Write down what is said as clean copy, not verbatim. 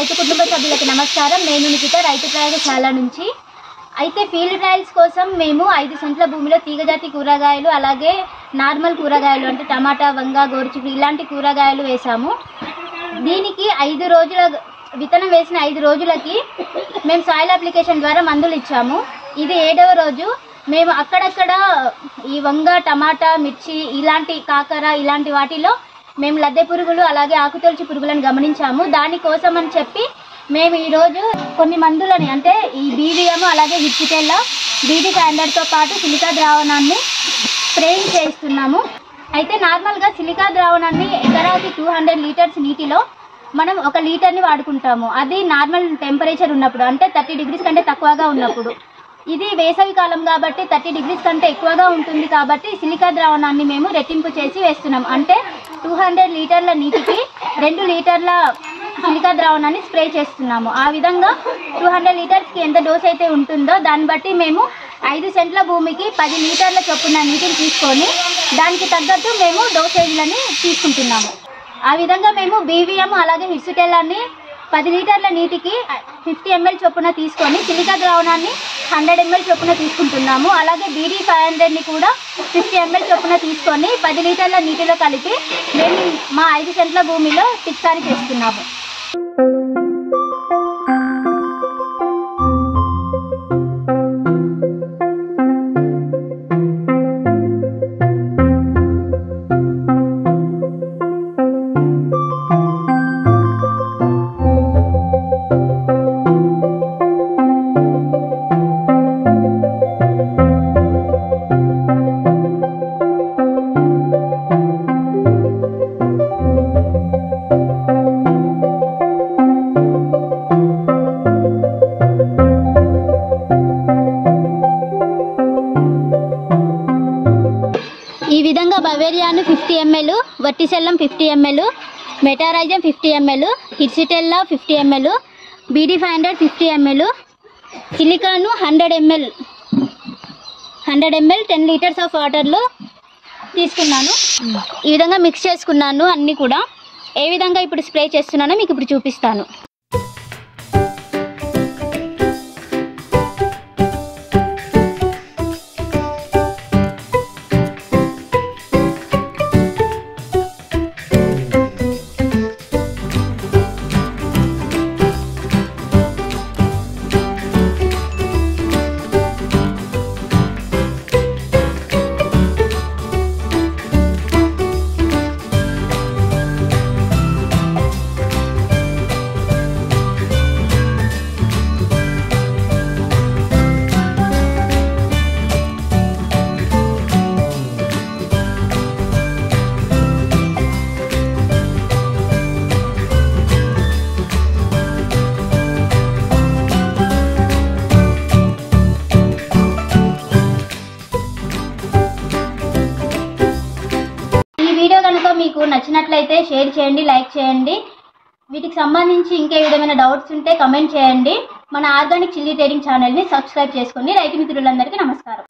రైతు కుటుంబ సభ్యులకు నమస్కారం. నేను నిఖిత, రైతు ప్రయోగశాల నుంచి. అయితే ఫీల్డ్ ట్రయల్స్ కోసం మేము 5 సెంట్ల భూమిలో తీగజాతి కూరగాయలు అలాగే నార్మల్ కూరగాయలు అంటే టమాటా, వంగ, గోరుచిక్కుడు ఇలాంటి కూరగాయలు వేసాము. దీనికి 5 రోజుల విత్తనం వేసిన 5 రోజులకి మేము సాయిల్ అప్లికేషన్ ద్వారా మందులు ఇచ్చాము. ఇది 7వ రోజు. మేము అక్కడక్కడ ఈ వంగ, టమాటా, మిర్చి ఇలాంటి కాకర ఇలాంటి వాటిలో మేము లద్దె పురుగులు అలాగే ఆకుతొలచి పురుగులను గమనించాము. దానికోసం అని చెప్పి మేము ఈరోజు కొన్ని మందులని అంటే ఈ BVM అలాగే హిప్సిటెల్లా BD500తో పాటు సిలికా ద్రావణాన్ని స్ప్రేయింగ్ చేస్తున్నాము. అయితే నార్మల్గా సిలికా ద్రావణాన్ని ఎకరాకి 200 లీటర్స్ నీటిలో మనం 1 లీటర్ని వాడుకుంటాము. అది నార్మల్ టెంపరేచర్ ఉన్నప్పుడు అంటే 30 డిగ్రీస్ కంటే తక్కువగా ఉన్నప్పుడు. ఇది వేసవి కాలం కాబట్టి 30 డిగ్రీస్ కంటే ఎక్కువగా ఉంటుంది కాబట్టి సిలికా ద్రావణాన్ని మేము రెట్టింపు చేసి వేస్తున్నాం. అంటే 200 లీటర్ల నీటికి 2 లీటర్ల సిలికా ద్రావణాన్ని స్ప్రే చేస్తున్నాము. ఆ విధంగా 200 లీటర్స్కి ఎంత డోస్ అయితే ఉంటుందో దాన్ని బట్టి మేము 5 సెంట్ల భూమికి 10 లీటర్ల చొప్పున నీటిని తీసుకొని దానికి తగ్గట్టు మేము డోసేజ్లని తీసుకుంటున్నాము. ఆ విధంగా మేము BVM అలాగే హిప్సిటెల్లాని 10 లీటర్ల నీటికి 50 ml చొప్పున తీసుకొని సిలికా ద్రావణాన్ని 100 ml చొప్పున తీసుకుంటున్నాము. అలాగే BD500ని కూడా 50 ml చొప్పున తీసుకొని 10 లీటర్ల నీటిలో కలిపి మేము మా 5 సెంట్ల భూమిలో పిచికారీ చేస్తున్నాము. ఈ విధంగా బవేరియాను 50 ml, వర్టిసెల్లం 50 ml, Metarhizium 50 ml, హిప్సిటెల్లా 50 ml, BD500 50 ml, సిలికాను 100 ml 10 litres of వాటర్లో తీసుకున్నాను. ఈ విధంగా మిక్స్ చేసుకున్నాను. అన్నీ కూడా ఏ విధంగా ఇప్పుడు స్ప్రే చేస్తున్నానో మీకు ఇప్పుడు చూపిస్తాను. మీకు నచ్చినట్లయితే షేర్ చేయండి, లైక్ చేయండి. వీటికి సంబంధించి ఇంకా ఏదైనా డౌట్స్ ఉంటే కమెంట్ చేయండి. మన ఆర్గానిక్ చిల్లీ ట్రేడింగ్ ఛానల్ని సబ్స్క్రైబ్ చేసుకోండి. రైతు మిత్రులందరికీ నమస్కారం.